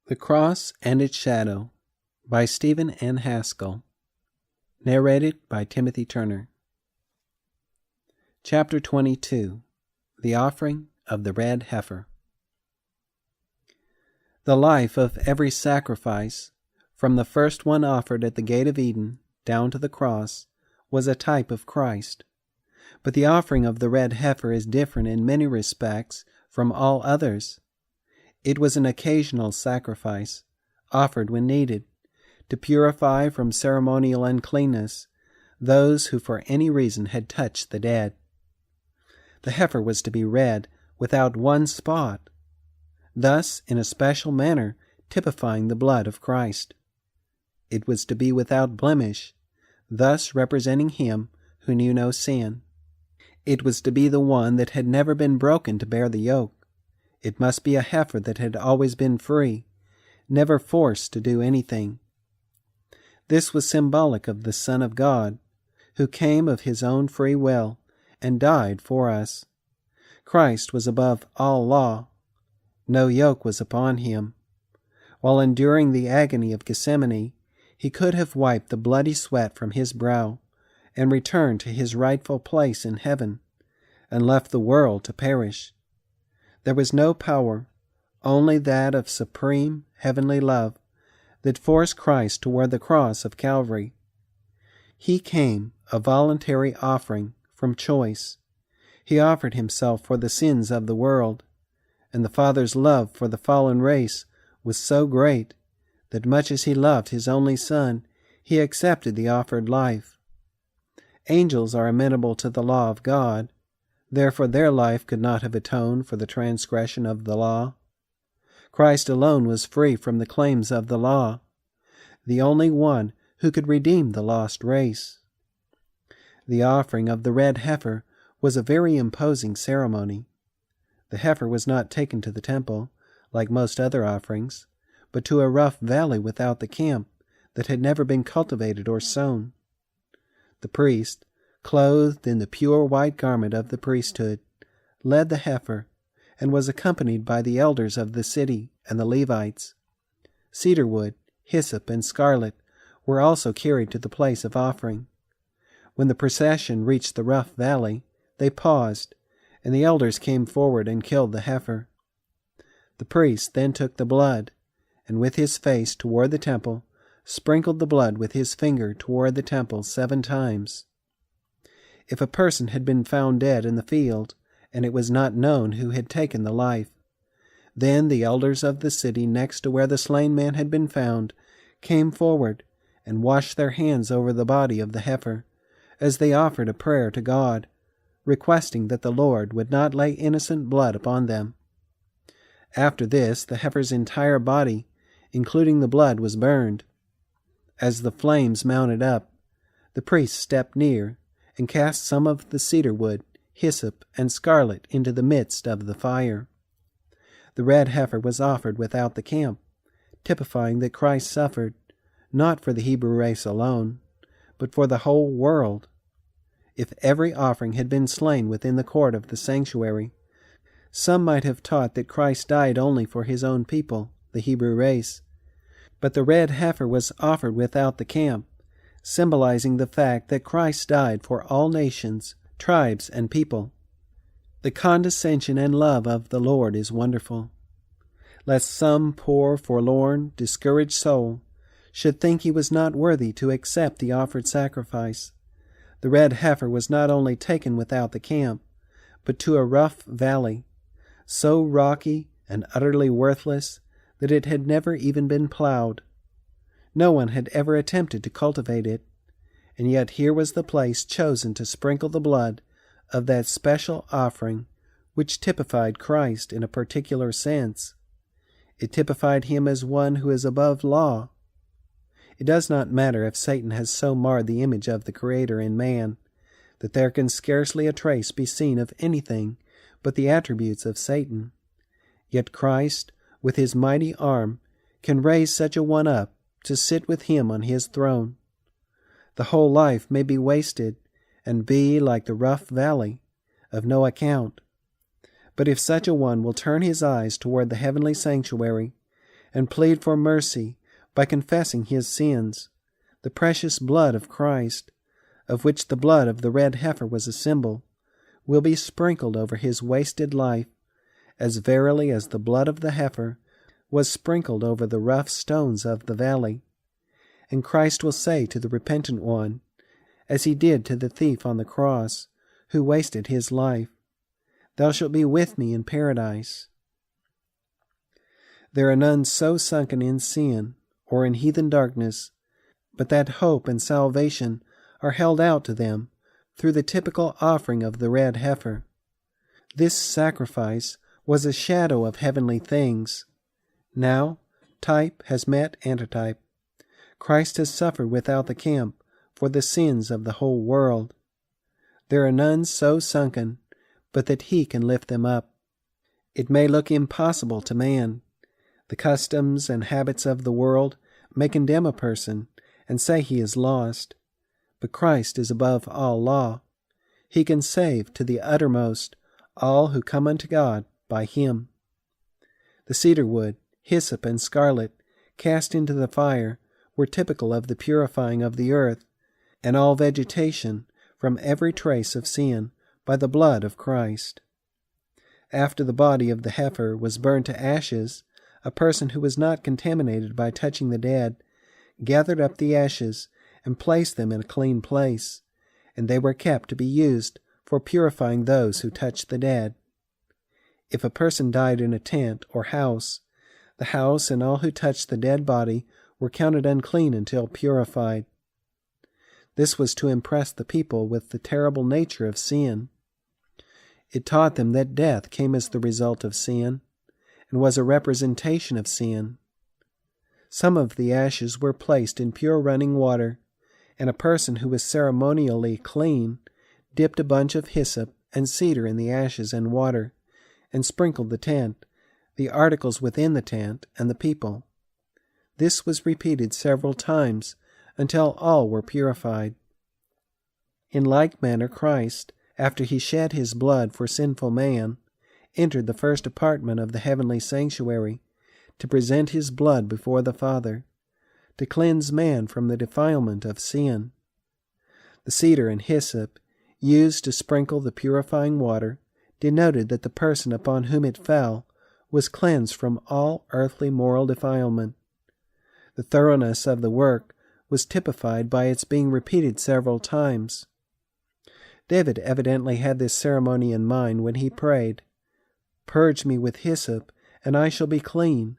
The Cross and Its Shadow by Stephen N. Haskell. Narrated by Timothy Turner. Chapter 22. The Offering of the Red Heifer. The life of every sacrifice, from the first one offered at the gate of Eden down to the cross, was a type of Christ. But the offering of the red heifer is different in many respects from all others. It was an occasional sacrifice, offered when needed, to purify from ceremonial uncleanness those who for any reason had touched the dead. The heifer was to be red, without one spot, thus in a special manner typifying the blood of Christ. It was to be without blemish, thus representing him who knew no sin. It was to be the one that had never been broken to bear the yoke. It must be a heifer that had always been free, never forced to do anything. This was symbolic of the Son of God, who came of his own free will and died for us. Christ was above all law. No yoke was upon him. While enduring the agony of Gethsemane, he could have wiped the bloody sweat from his brow and returned to his rightful place in heaven, and left the world to perish. There was no power, only that of supreme heavenly love, that forced Christ toward the cross of Calvary. He came, a voluntary offering, from choice. He offered himself for the sins of the world, and the Father's love for the fallen race was so great that much as he loved his only Son, he accepted the offered life. Angels are amenable to the law of God, therefore their life could not have atoned for the transgression of the law. Christ alone was free from the claims of the law, the only one who could redeem the lost race. The offering of the red heifer was a very imposing ceremony. The heifer was not taken to the temple, like most other offerings, but to a rough valley without the camp that had never been cultivated or sown. The priest, clothed in the pure white garment of the priesthood, led the heifer, and was accompanied by the elders of the city and the Levites. Cedar wood, hyssop, and scarlet were also carried to the place of offering. When the procession reached the rough valley, they paused, and the elders came forward and killed the heifer. The priest then took the blood, and with his face toward the temple, sprinkled the blood with his finger toward the temple 7 times. If a person had been found dead in the field, and it was not known who had taken the life, then the elders of the city next to where the slain man had been found came forward and washed their hands over the body of the heifer, as they offered a prayer to God, requesting that the Lord would not lay innocent blood upon them. After this, the heifer's entire body, including the blood, was burned. As the flames mounted up, the priest stepped near and cast some of the cedar wood, hyssop, and scarlet into the midst of the fire. The red heifer was offered without the camp, typifying that Christ suffered, not for the Hebrew race alone, but for the whole world. If every offering had been slain within the court of the sanctuary, some might have taught that Christ died only for his own people, the Hebrew race. But the red heifer was offered without the camp, symbolizing the fact that Christ died for all nations, tribes, and people. The condescension and love of the Lord is wonderful. Lest some poor, forlorn, discouraged soul should think he was not worthy to accept the offered sacrifice, the red heifer was not only taken without the camp, but to a rough valley, so rocky and utterly worthless that it had never even been plowed. No one had ever attempted to cultivate it, and yet here was the place chosen to sprinkle the blood of that special offering which typified Christ in a particular sense. It typified him as one who is above law. It does not matter if Satan has so marred the image of the Creator in man that there can scarcely a trace be seen of anything but the attributes of Satan. Yet Christ, with his mighty arm, can raise such a one up to sit with him on his throne. The whole life may be wasted and be, like the rough valley, of no account. But if such a one will turn his eyes toward the heavenly sanctuary and plead for mercy by confessing his sins, the precious blood of Christ, of which the blood of the red heifer was a symbol, will be sprinkled over his wasted life, as verily as the blood of the heifer was sprinkled over the rough stones of the valley. And Christ will say to the repentant one, as he did to the thief on the cross, who wasted his life, "Thou shalt be with me in paradise." There are none so sunken in sin or in heathen darkness, but that hope and salvation are held out to them through the typical offering of the red heifer. This sacrifice was a shadow of heavenly things. Now, type has met antitype. Christ has suffered without the camp for the sins of the whole world. There are none so sunken, but that he can lift them up. It may look impossible to man. The customs and habits of the world may condemn a person and say he is lost. But Christ is above all law. He can save to the uttermost all who come unto God by him. The cedar wood, hyssop, and scarlet cast into the fire were typical of the purifying of the earth and all vegetation from every trace of sin by the blood of Christ. After the body of the heifer was burned to ashes, a person who was not contaminated by touching the dead gathered up the ashes and placed them in a clean place, and they were kept to be used for purifying those who touched the dead. If a person died in a tent or house, the house and all who touched the dead body were counted unclean until purified. This was to impress the people with the terrible nature of sin. It taught them that death came as the result of sin, and was a representation of sin. Some of the ashes were placed in pure running water, and a person who was ceremonially clean dipped a bunch of hyssop and cedar in the ashes and water, and sprinkled the tent, the articles within the tent, and the people. This was repeated several times, until all were purified. In like manner Christ, after he shed his blood for sinful man, entered the first apartment of the heavenly sanctuary, to present his blood before the Father, to cleanse man from the defilement of sin. The cedar and hyssop, used to sprinkle the purifying water, denoted that the person upon whom it fell was cleansed from all earthly moral defilement. The thoroughness of the work was typified by its being repeated several times. David evidently had this ceremony in mind when he prayed, "Purge me with hyssop, and I shall be clean.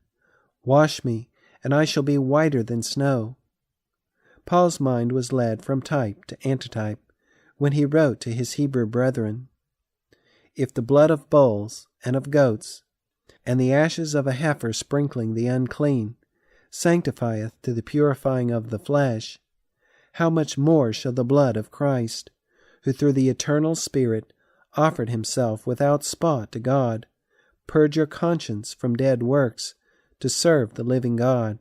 Wash me, and I shall be whiter than snow." Paul's mind was led from type to antitype when he wrote to his Hebrew brethren, "If the blood of bulls and of goats, and the ashes of a heifer sprinkling the unclean, sanctifieth to the purifying of the flesh, how much more shall the blood of Christ, who through the eternal Spirit offered himself without spot to God, purge your conscience from dead works to serve the living God."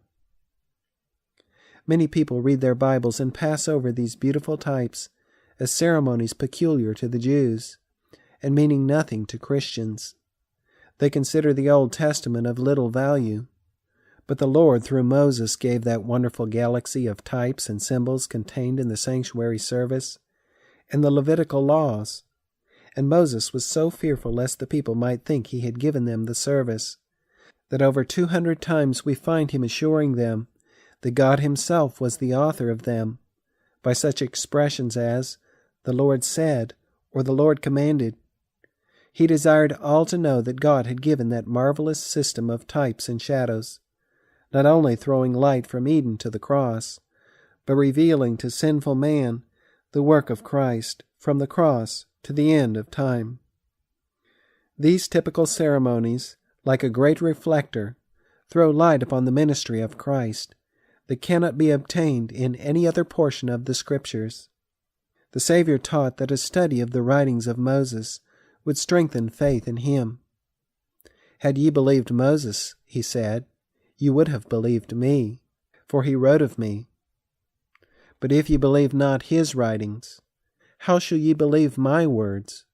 Many people read their Bibles and pass over these beautiful types as ceremonies peculiar to the Jews, and meaning nothing to Christians. They consider the Old Testament of little value. But the Lord, through Moses, gave that wonderful galaxy of types and symbols contained in the sanctuary service and the Levitical laws. And Moses was so fearful lest the people might think he had given them the service, that over 200 times we find him assuring them that God himself was the author of them, by such expressions as, "The Lord said," or "The Lord commanded." He desired all to know that God had given that marvelous system of types and shadows, not only throwing light from Eden to the cross, but revealing to sinful man the work of Christ from the cross to the end of time. These typical ceremonies, like a great reflector, throw light upon the ministry of Christ that cannot be obtained in any other portion of the Scriptures. The Savior taught that a study of the writings of Moses would strengthen faith in him. "Had ye believed Moses," he said, "you would have believed me, for he wrote of me. But if ye believe not his writings, how shall ye believe my words?"